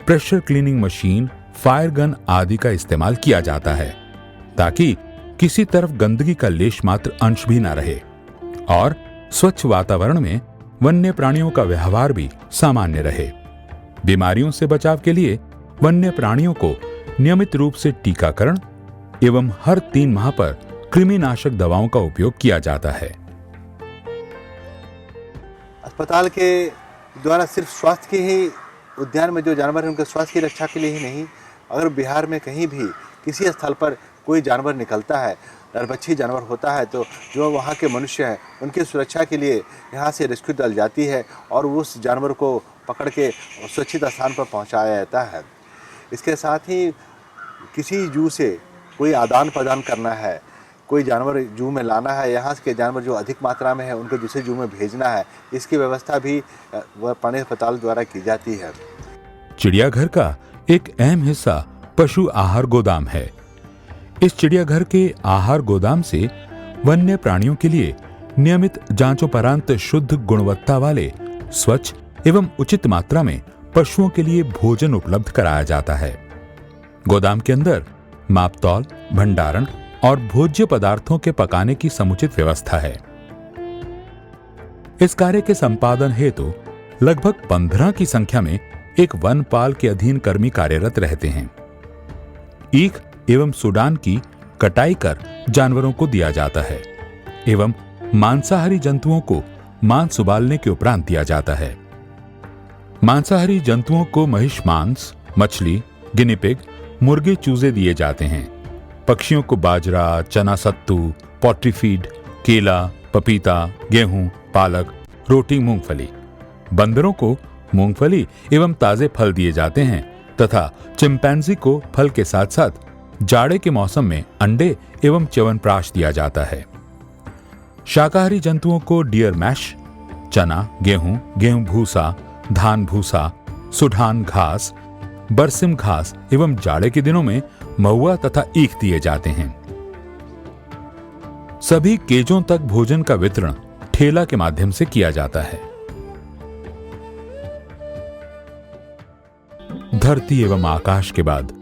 pressure cleaning machine, fire gun आदि का इस्तेमाल किया जाता है, ताकि किसी तरफ गंदगी का लेश मात्र अंश भी न रहे और स्वच्छ वातावरण में वन्य प्राणियों का व्यवहार भी सामान्य रहे। बीमारियों से बचाव के लिए वन्य प्राणियों को नियमित रूप से टीकाकरण एवं हर 3 माह पर कृमिनाशक दवाओं का उपयोग किया जाता है। अस्पताल के द्वारा सिर्फ स्वास्थ्य के ही उद्यान में जो जानवर हैं उनके स्वास्थ्य की रक्षा के लिए ही नहीं, अगर बिहार में कहीं भी किसी स्थल पर कोई जानवर निकलता है, नरभक्षी जानवर होता है, तो जो वहाँ के मनुष्य हैं उनकी सुरक्षा के लिए यहाँ से रेस्क्यू दल जाती है और उस जानवर को पकड़ के सुरक्षित स्थान पर पहुँचाया जाता है। इसके साथ ही किसी जू से कोई आदान प्रदान करना है, कोई जानवर जू में लाना है, यहाँ के जानवर जो अधिक मात्रा में है उनको दूसरे जू में भेजना है, इसकी व्यवस्था भी प्राणि अस्पताल द्वारा की जाती है। चिड़ियाघर का एक अहम हिस्सा पशु आहार गोदाम है। इस चिड़ियाघर के आहार गोदाम से वन्य प्राणियों के लिए नियमित जांचोपरांत शुद्ध गुणवत्ता वाले, स्वच्छ एवं उचित मात्रा में पशुओं के लिए भोजन उपलब्ध कराया जाता है। गोदाम के अंदर मापतौल, भंडारण और भोज्य पदार्थों के पकाने की समुचित व्यवस्था है। इस कार्य के संपादन हेतु लगभग 15 की संख्या में एक वनपाल के अधीन कर्मी कार्यरत रहते हैं। ईख एवं सूडान की कटाई कर जानवरों को दिया जाता है एवं मांसाहारी जंतुओं को मांस उबालने के उपरांत दिया जाता है। मांसाहारी जंतुओं को महिष मांस, मछली, गिनी पिग, मुर्गे चूजे दिए जाते हैं। पक्षियों को बाजरा, चना सत्तू, पोल्ट्री फीड, केला, पपीता, गेहूं, पालक, रोटी, मूंगफली। बंदरों को मूंगफली एवं ताजे फल दिए जाते हैं तथा चिंपैंजी को फल के साथ साथ जाड़े के मौसम में अंडे एवं च्यवनप्राश दिया जाता है। शाकाहारी जंतुओं को डियर मैश, चना, गेहूं भूसा, धान भूसा, सुढान घास, बरसिम घास एवं जाड़े के दिनों में महुआ तथा ईख दिए जाते हैं। सभी केजों तक भोजन का वितरण ठेला के माध्यम से किया जाता है। धरती एवं आकाश के बाद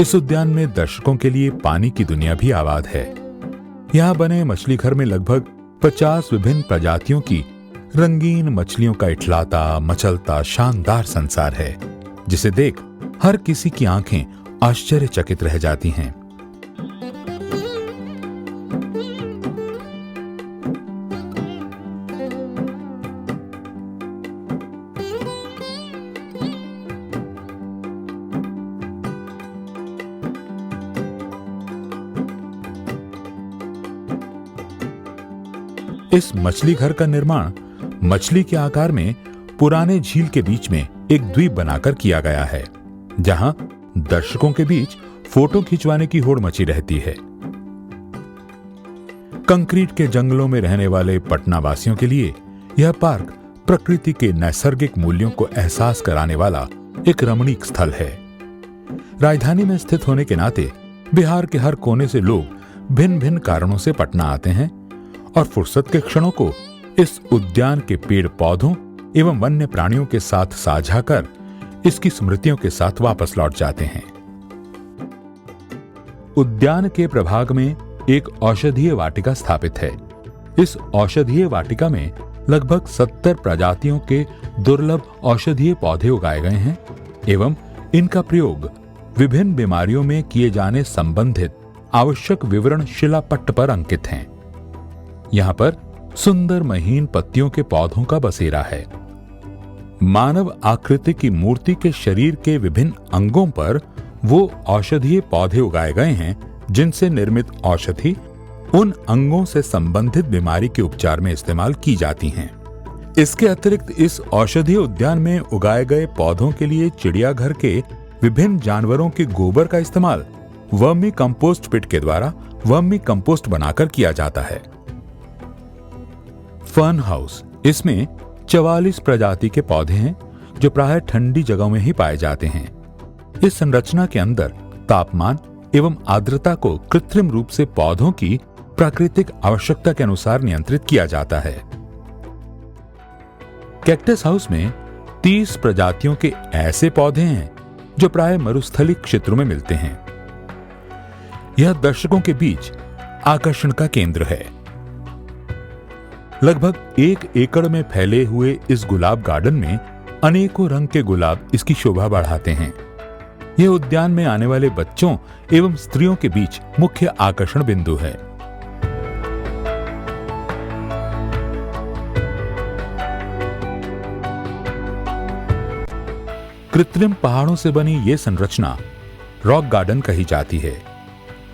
इस उद्यान में दर्शकों के लिए पानी की दुनिया भी आबाद है। यहां बने मछली घर में लगभग 50 विभिन्न प्रजातियों की रंगीन मछलियों का इठलाता, मचलता शानदार संसार है, जिसे देख हर किसी की आंखें आश्चर्यचकित रह जाती हैं। इस मछली घर का निर्माण मछली के आकार में पुराने झील के बीच में एक द्वीप बनाकर किया गया है, जहां दर्शकों के बीच फोटो खिंचवाने की होड़ मची रहती है। कंक्रीट के जंगलों में रहने वाले पटना वासियों के लिए यह पार्क प्रकृति के नैसर्गिक मूल्यों को एहसास कराने वाला एक रमणीक स्थल है। राजधानी में स्थित होने के नाते बिहार के हर कोने से लोग भिन्न भिन्न कारणों से पटना आते हैं और फुर्सत के क्षणों को इस उद्यान के पेड़ पौधों एवं वन्य प्राणियों के साथ साझा कर इसकी स्मृतियों के साथ वापस लौट जाते हैं। उद्यान के प्रभाग में एक औषधीय वाटिका स्थापित है। इस औषधीय वाटिका में लगभग 70 प्रजातियों के दुर्लभ औषधीय पौधे उगाए गए हैं एवं इनका प्रयोग विभिन्न बीमारियों में किए जाने संबंधित आवश्यक विवरण शिलापट्ट पर अंकित हैं। यहाँ पर सुंदर महीन पत्तियों के पौधों का बसेरा है। मानव आकृति की मूर्ति के शरीर के विभिन्न अंगों पर वो औषधीय पौधे उगाए गए हैं जिनसे निर्मित औषधि उन अंगों से संबंधित बीमारी के उपचार में इस्तेमाल की जाती हैं। इसके अतिरिक्त इस औषधीय उद्यान में उगाए गए पौधों के लिए चिड़ियाघर के विभिन्न जानवरों के गोबर का इस्तेमाल वर्मी कंपोस्ट पिट के द्वारा वर्मी कंपोस्ट बनाकर किया जाता है। फन हाउस, इसमें 44 प्रजाति के पौधे हैं जो प्रायः ठंडी जगहों में ही पाए जाते हैं। इस संरचना के अंदर तापमान एवं आर्द्रता को कृत्रिम रूप से पौधों की प्राकृतिक आवश्यकता के अनुसार नियंत्रित किया जाता है। कैक्टस हाउस में 30 प्रजातियों के ऐसे पौधे हैं जो प्रायः मरुस्थलीय क्षेत्रों में मिलते हैं। यह दर्शकों के बीच आकर्षण का केंद्र है। लगभग 1 एकड़ में फैले हुए इस गुलाब गार्डन में अनेकों रंग के गुलाब इसकी शोभा बढ़ाते हैं। यह उद्यान में आने वाले बच्चों एवं स्त्रियों के बीच मुख्य आकर्षण बिंदु है। कृत्रिम पहाड़ों से बनी यह संरचना रॉक गार्डन कही जाती है।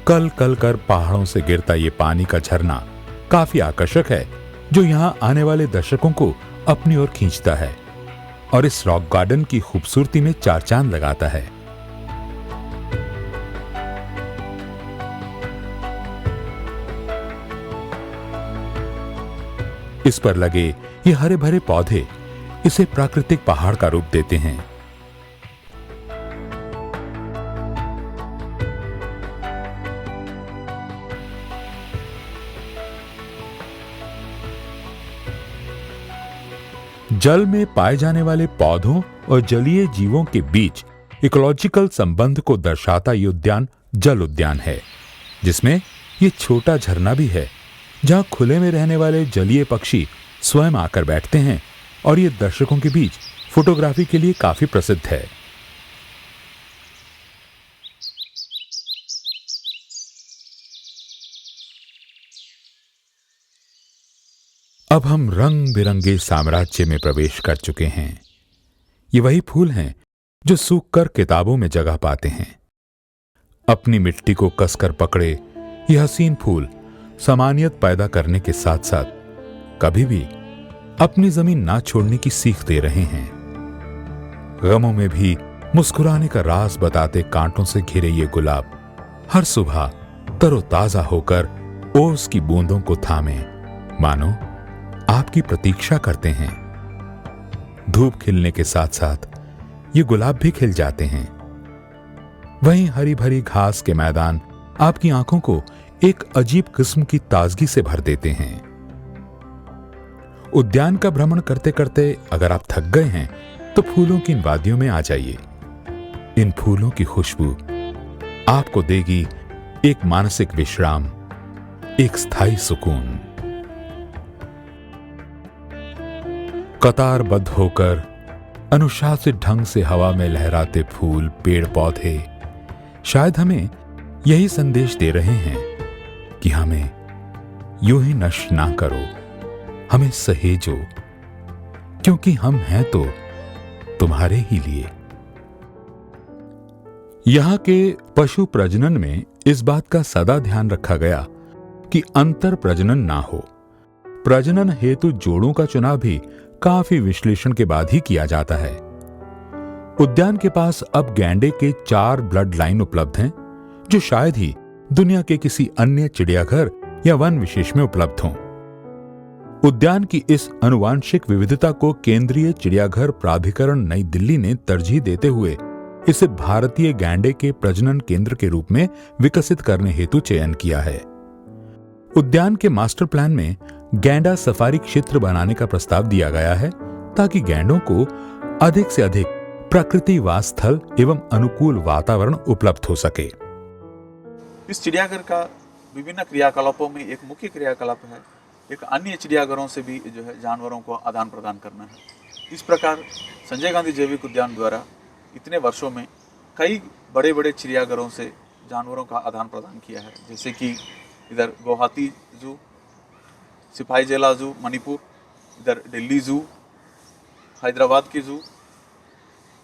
कल कल कर पहाड़ों से गिरता ये पानी का झरना काफी आकर्षक है, जो यहां आने वाले दर्शकों को अपनी ओर खींचता है और इस रॉक गार्डन की खूबसूरती में चार चांद लगाता है। इस पर लगे ये हरे भरे पौधे इसे प्राकृतिक पहाड़ का रूप देते हैं। जल में पाए जाने वाले पौधों और जलीय जीवों के बीच इकोलॉजिकल संबंध को दर्शाता ये उद्यान जल उद्यान है, जिसमें ये छोटा झरना भी है जहां खुले में रहने वाले जलीय पक्षी स्वयं आकर बैठते हैं और ये दर्शकों के बीच फोटोग्राफी के लिए काफी प्रसिद्ध है। अब हम रंग बिरंगे साम्राज्य में प्रवेश कर चुके हैं। ये वही फूल हैं जो सूखकर किताबों में जगह पाते हैं। अपनी मिट्टी को कसकर पकड़े ये हसीन फूल समानियत पैदा करने के साथ साथ कभी भी अपनी जमीन ना छोड़ने की सीख दे रहे हैं। गमों में भी मुस्कुराने का राज बताते कांटों से घिरे ये गुलाब हर सुबह तरोताजा होकर ओस की बूंदों को थामे मानो आपकी प्रतीक्षा करते हैं। धूप खिलने के साथ साथ ये गुलाब भी खिल जाते हैं। वहीं हरी भरी घास के मैदान आपकी आंखों को एक अजीब किस्म की ताजगी से भर देते हैं। उद्यान का भ्रमण करते करते अगर आप थक गए हैं तो फूलों की इन वादियों में आ जाइए। इन फूलों की खुशबू आपको देगी एक मानसिक विश्राम, एक स्थायी सुकून। कतारबद्ध होकर अनुशासित ढंग से हवा में लहराते फूल, पेड़ पौधे शायद हमें यही संदेश दे रहे हैं कि हमें यूं ही नष्ट ना करो, हमें सहेजो, क्योंकि हम हैं तो तुम्हारे ही लिए। यहां के पशु प्रजनन में इस बात का सदा ध्यान रखा गया कि अंतर प्रजनन ना हो। प्रजनन हेतु जोड़ों का चुनाव भी काफी विश्लेषण के बाद ही किया जाता है। उद्यान के पास अब गैंडे के 4 ब्लड लाइन उपलब्ध हैं, जो शायद ही दुनिया के किसी अन्य चिड़ियाघर या वन विशेष में उपलब्ध हों। उद्यान की इस आनुवांशिक विविधता को केंद्रीय चिड़ियाघर प्राधिकरण नई दिल्ली ने तरजीह देते हुए इसे भारतीय गैंडे के प्रजनन केंद्र के रूप में विकसित करने हेतु चयन किया है। उद्यान के मास्टर प्लान में गैंडा सफारी क्षेत्र बनाने का प्रस्ताव दिया गया है ताकि गैंडों को अधिक से अधिक प्रकृति वास स्थल एवं अनुकूल वातावरण उपलब्ध हो सके। इस चिड़ियाघर का विभिन्न क्रियाकलापों में एक मुख्य क्रियाकलाप है एक अन्य चिड़ियाघरों से भी जो है जानवरों को आदान प्रदान करना है। इस प्रकार संजय गांधी जैविक उद्यान द्वारा इतने वर्षों में कई बड़े बड़े चिड़ियाघरों से जानवरों का आदान प्रदान किया है, जैसे कि इधर गुवाहाटी जू, सिपाही जेला जू मणिपुर, इधर दिल्ली जू, हैदराबाद की जू,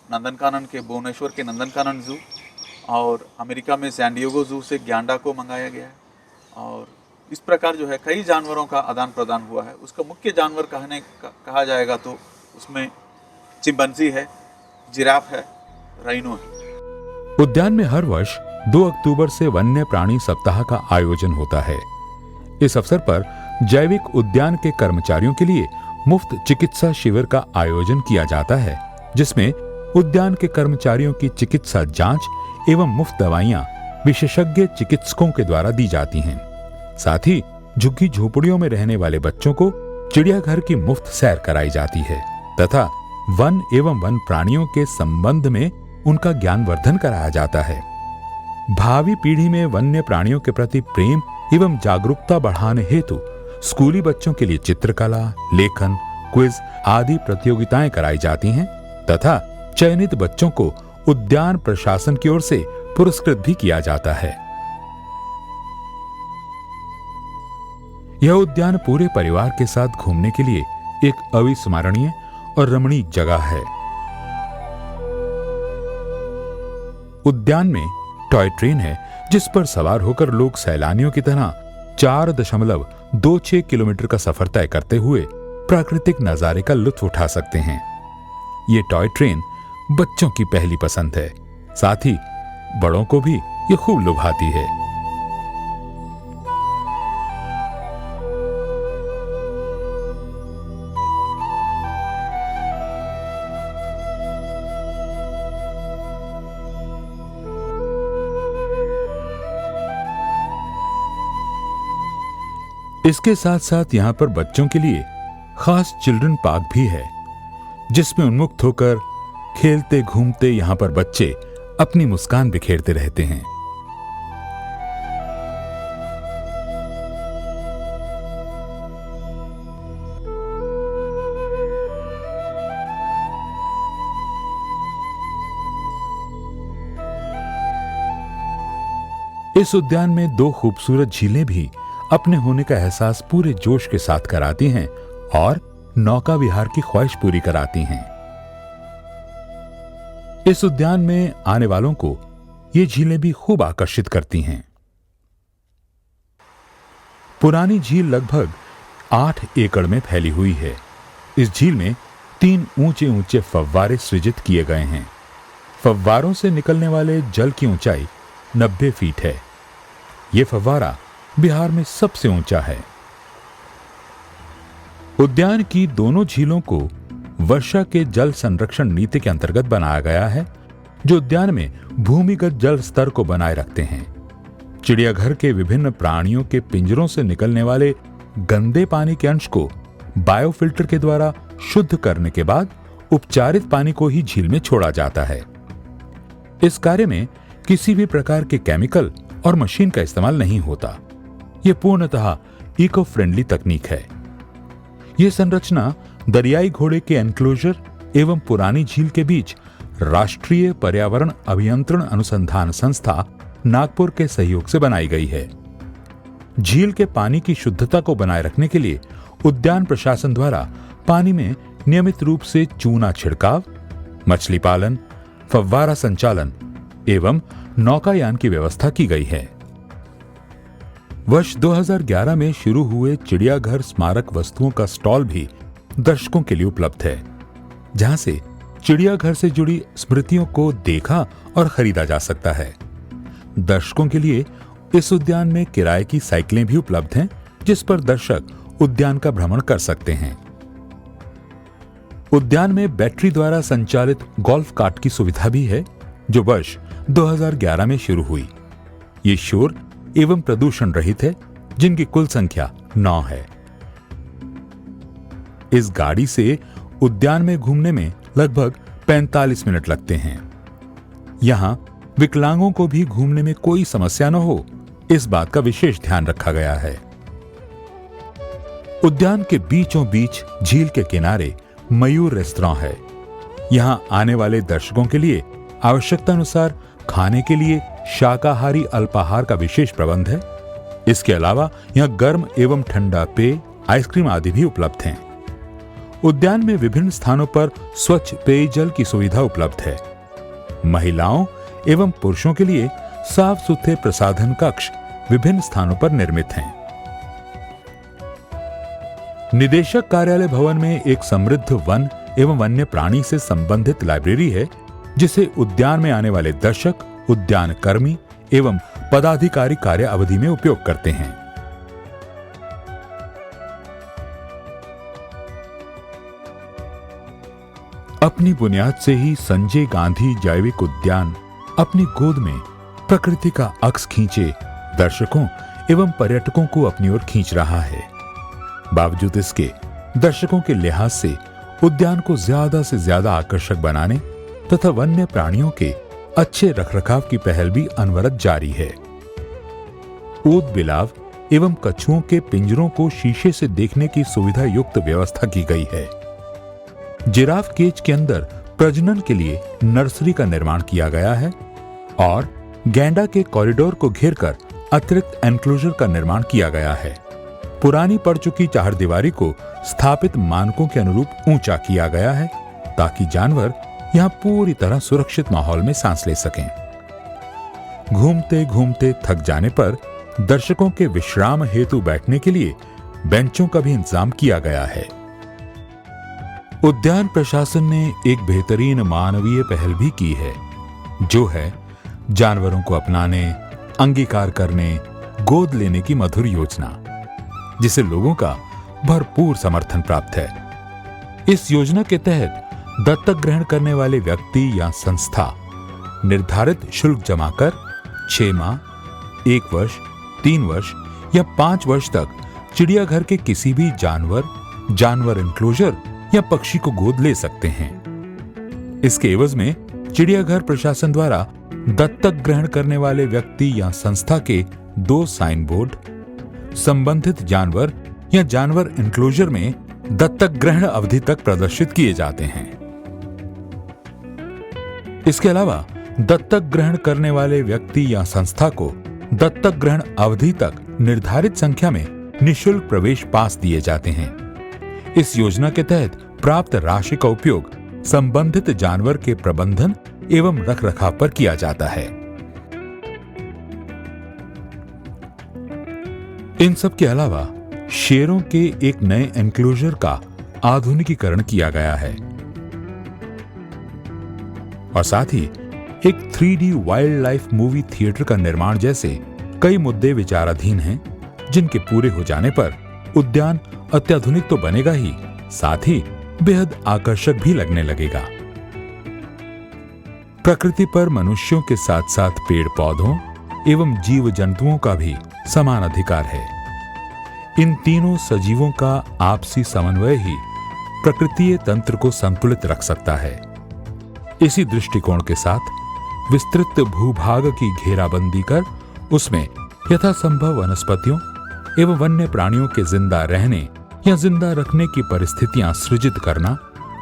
नंदनकानन के भुवनेश्वर के नंदनकानन जू, और अमेरिका में सैन डिएगो जू से गैंडा को मंगाया गया है। और इस प्रकार जो है कई जानवरों का आदान प्रदान हुआ है। उसका मुख्य जानवर कहा जाएगा तो उसमें चिंपैंजी है, जिराफ है, राइनो है। उद्यान में हर वर्ष 2 अक्टूबर से वन्य प्राणी सप्ताह का आयोजन होता है। इस अवसर पर जैविक उद्यान के कर्मचारियों के लिए मुफ्त चिकित्सा शिविर का आयोजन किया जाता है, जिसमें उद्यान के कर्मचारियों की चिकित्सा जांच एवं मुफ्त दवाइयां विशेषज्ञ चिकित्सकों के द्वारा दी जाती हैं। साथ ही झुग्गी झोपड़ियों में रहने वाले बच्चों को चिड़ियाघर की मुफ्त सैर कराई जाती है तथा वन एवं वन प्राणियों के संबंध में उनका ज्ञानवर्धन कराया जाता है। भावी पीढ़ी में वन्य प्राणियों के प्रति प्रेम एवं जागरूकता बढ़ाने हेतु स्कूली बच्चों के लिए चित्रकला, लेखन, क्विज आदि प्रतियोगिताएं कराई जाती हैं तथा चयनित बच्चों को उद्यान प्रशासन की ओर से पुरस्कृत भी किया जाता है। यह उद्यान पूरे परिवार के साथ घूमने के लिए एक अविस्मरणीय और रमणीक जगह है। उद्यान में टॉय ट्रेन है जिस पर सवार होकर लोग सैलानियों की तरह 4.26 किलोमीटर का सफर तय करते हुए प्राकृतिक नजारे का लुत्फ उठा सकते हैं। ये टॉय ट्रेन बच्चों की पहली पसंद है, साथ ही बड़ों को भी ये खूब लुभाती है। इसके साथ साथ यहाँ पर बच्चों के लिए खास चिल्ड्रन पार्क भी है, जिसमें उन्मुक्त होकर खेलते घूमते यहां पर बच्चे अपनी मुस्कान बिखेरते रहते हैं। इस उद्यान में 2 खूबसूरत झीलें भी अपने होने का एहसास पूरे जोश के साथ कराती हैं और नौका विहार की ख्वाहिश पूरी कराती हैं। इस उद्यान में आने वालों को ये झीलें भी खूब आकर्षित करती हैं। पुरानी झील लगभग 8 एकड़ में फैली हुई है। इस झील में 3 ऊंचे ऊंचे फव्वारे सृजित किए गए हैं। फव्वारों से निकलने वाले जल की ऊंचाई 90 फीट है। यह फव्वारा बिहार में सबसे ऊंचा है। उद्यान की दोनों झीलों को वर्षा के जल संरक्षण नीति के अंतर्गत बनाया गया है, जो उद्यान में भूमिगत जल स्तर को बनाए रखते हैं। चिड़ियाघर के विभिन्न प्राणियों के पिंजरों से निकलने वाले गंदे पानी के अंश को बायोफिल्टर के द्वारा शुद्ध करने के बाद उपचारित पानी को ही झील में छोड़ा जाता है। इस कार्य में किसी भी प्रकार के केमिकल और मशीन का इस्तेमाल नहीं होता। यह पूर्णतः इको फ्रेंडली तकनीक है। यह संरचना दरियाई घोड़े के एनक्लोजर एवं पुरानी झील के बीच राष्ट्रीय पर्यावरण अभियंत्रण अनुसंधान संस्था नागपुर के सहयोग से बनाई गई है। झील के पानी की शुद्धता को बनाए रखने के लिए उद्यान प्रशासन द्वारा पानी में नियमित रूप से चूना छिड़काव, मछली पालन, फव्वारा संचालन एवं नौकायान की व्यवस्था की गई है। वर्ष 2011 में शुरू हुए चिड़ियाघर स्मारक वस्तुओं का स्टॉल भी दर्शकों के लिए उपलब्ध है, जहां से चिड़ियाघर से जुड़ी स्मृतियों को देखा और खरीदा जा सकता है। दर्शकों के लिए इस उद्यान में किराए की साइकिलें भी उपलब्ध हैं, जिस पर दर्शक उद्यान का भ्रमण कर सकते हैं। उद्यान में बैटरी द्वारा संचालित गोल्फ कार्ट की सुविधा भी है, जो वर्ष 2011 में शुरू हुई। ये शोर एवं प्रदूषण रहित है, जिनकी कुल संख्या 9 है। इस गाड़ी से उद्यान में घूमने में लगभग 45 मिनट लगते हैं। यहां विकलांगों को भी घूमने में कोई समस्या न हो, इस बात का विशेष ध्यान रखा गया है। उद्यान के बीचों बीच झील के किनारे मयूर रेस्तरां है। यहां आने वाले दर्शकों के लिए आवश्यकता अनुसार खाने के लिए शाकाहारी अल्पाहार का विशेष प्रबंध है। इसके अलावा यहां गर्म एवं ठंडा पेय, आइसक्रीम आदि भी उपलब्ध हैं। उद्यान में विभिन्न स्थानों पर स्वच्छ पेयजल की सुविधा उपलब्ध है। महिलाओं एवं पुरुषों के लिए साफ सुथरे प्रसाधन कक्ष विभिन्न स्थानों पर निर्मित हैं। निदेशक कार्यालय भवन में एक समृद्ध वन एवं वन्य प्राणी से संबंधित लाइब्रेरी है, जिसे उद्यान में आने वाले दर्शक, उद्यान कर्मी एवं पदाधिकारी कार्य अवधि में उपयोग करते हैं। अपनी बुनियाद से ही संजय गांधी जैविक उद्यान अपनी गोद में प्रकृति का अक्स खींचे दर्शकों एवं पर्यटकों को अपनी ओर खींच रहा है। बावजूद इसके दर्शकों के लिहाज से उद्यान को ज्यादा से ज्यादा आकर्षक बनाने तथा वन्य प्राणियों के अच्छे रखरखाव की पहल भी अनवरत जारी है। ऊद बिलाव एवं कछुओं के पिंजरों को शीशे से देखने की सुविधा युक्त व्यवस्था की गई है। जिराफ केज के अंदर प्रजनन के लिए नर्सरी का निर्माण किया गया है और गैंडा के कॉरिडोर को घेरकर अतिरिक्त एनक्लोजर का निर्माण किया गया है। पुरानी पड़ चुकी चारदीवारी को स्थापित मानकों के अनुरूप ऊंचा किया गया है, ताकि जानवर यहां पूरी तरह सुरक्षित माहौल में सांस ले सकें। घूमते घूमते थक जाने पर दर्शकों के विश्राम हेतु बैठने के लिए बेंचों का भी इंतजाम किया गया है। उद्यान प्रशासन ने एक बेहतरीन मानवीय पहल भी की है, जो है जानवरों को अपनाने, अंगीकार करने, गोद लेने की मधुर योजना, जिसे लोगों का भरपूर समर्थन प्राप्त है। इस योजना के तहत दत्तक ग्रहण करने वाले व्यक्ति या संस्था निर्धारित शुल्क जमा कर 6 माह, 1 वर्ष, 3 वर्ष या 5 वर्ष तक चिड़ियाघर के किसी भी जानवर एनक्लोजर या पक्षी को गोद ले सकते हैं। इसके एवज में चिड़ियाघर प्रशासन द्वारा दत्तक ग्रहण करने वाले व्यक्ति या संस्था के 2 साइन बोर्ड, संबंधित जानवर या जानवर एंक्लोजर में दत्तक ग्रहण अवधि तक प्रदर्शित किए जाते हैं। इसके अलावा दत्तक ग्रहण करने वाले व्यक्ति या संस्था को दत्तक ग्रहण अवधि तक निर्धारित संख्या में निःशुल्क प्रवेश पास दिए जाते हैं। इस योजना के तहत प्राप्त राशि का उपयोग संबंधित जानवर के प्रबंधन एवं रखरखाव पर किया जाता है। इन सब के अलावा शेरों के एक नए एंक्लोजर का आधुनिकीकरण किया गया है और साथ ही एक 3D wild life movie theatre का निर्माण जैसे कई मुद्दे विचाराधीन हैं, जिनके पूरे हो जाने पर उद्यान अत्याधुनिक तो बनेगा ही, साथ ही बेहद आकर्षक भी लगने लगेगा। प्रकृति पर मनुष्यों के साथ साथ पेड़ पौधों एवं जीव जंतुओं का भी समान अधिकार है। इन तीनों सजीवों का आपसी समन्वय ही प्रकृतीय तंत्र को संतुलित रख सकता है। इसी दृष्टिकोण के साथ विस्तृत भूभाग की घेराबंदी कर उसमें यथासंभव वनस्पतियों एवं वन्य प्राणियों के जिंदा रहने या जिंदा रखने की परिस्थितियां सृजित करना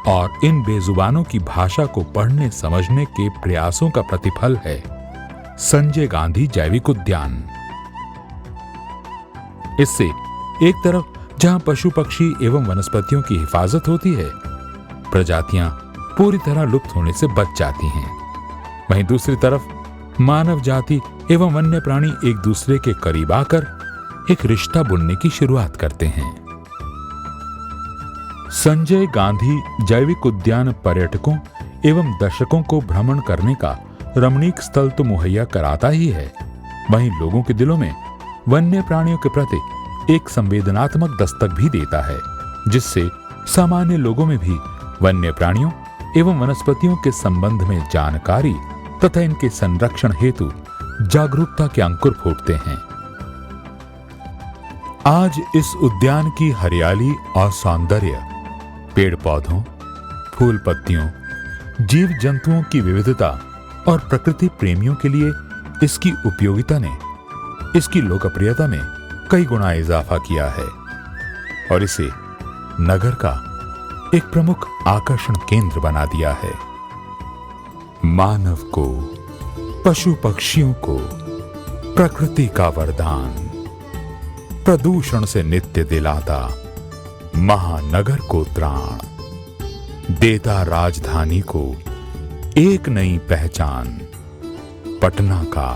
और इन बेजुबानों की भाषा को पढ़ने समझने के प्रयासों का प्रतिफल है संजय गांधी जैविक उद्यान। इससे एक तरफ जहां पशु पक्षी एवं वनस्पतियों की हिफाजत होती है, प्रजातियां पूरी तरह लुप्त होने से बच जाती हैं, वहीं दूसरी तरफ मानव जाति एवं वन्य प्राणी एक दूसरे के करीब आकर एक रिश्ता बुनने की शुरुआत करते हैं। संजय गांधी जैविक उद्यान पर्यटकों एवं दर्शकों को भ्रमण करने का रमणीक स्थल तो मुहैया कराता ही है, वहीं लोगों के दिलों में वन्य प्राणियों के प्रति एक संवेदनात्मक दस्तक भी देता है, जिससे सामान्य लोगों में भी वन्य प्राणियों एवं वनस्पतियों के संबंध में जानकारी तथा इनके संरक्षण हेतु जागरूकता के अंकुर फूटते हैं। आज इस उद्यान की हरियाली और सौंदर्य, पेड़ पौधों, फूल पत्तियों, जीव जंतुओं की विविधता और प्रकृति प्रेमियों के लिए इसकी उपयोगिता ने इसकी लोकप्रियता में कई गुना इजाफा किया है और इसे नगर का एक प्रमुख आकर्षण केंद्र बना दिया है। मानव को, पशु पक्षियों को प्रकृति का वरदान, प्रदूषण से नित्य दिलाता महानगर को त्राण, देता राजधानी को एक नई पहचान, पटना का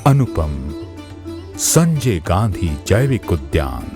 अनुपम संजय गांधी जैविक उद्यान।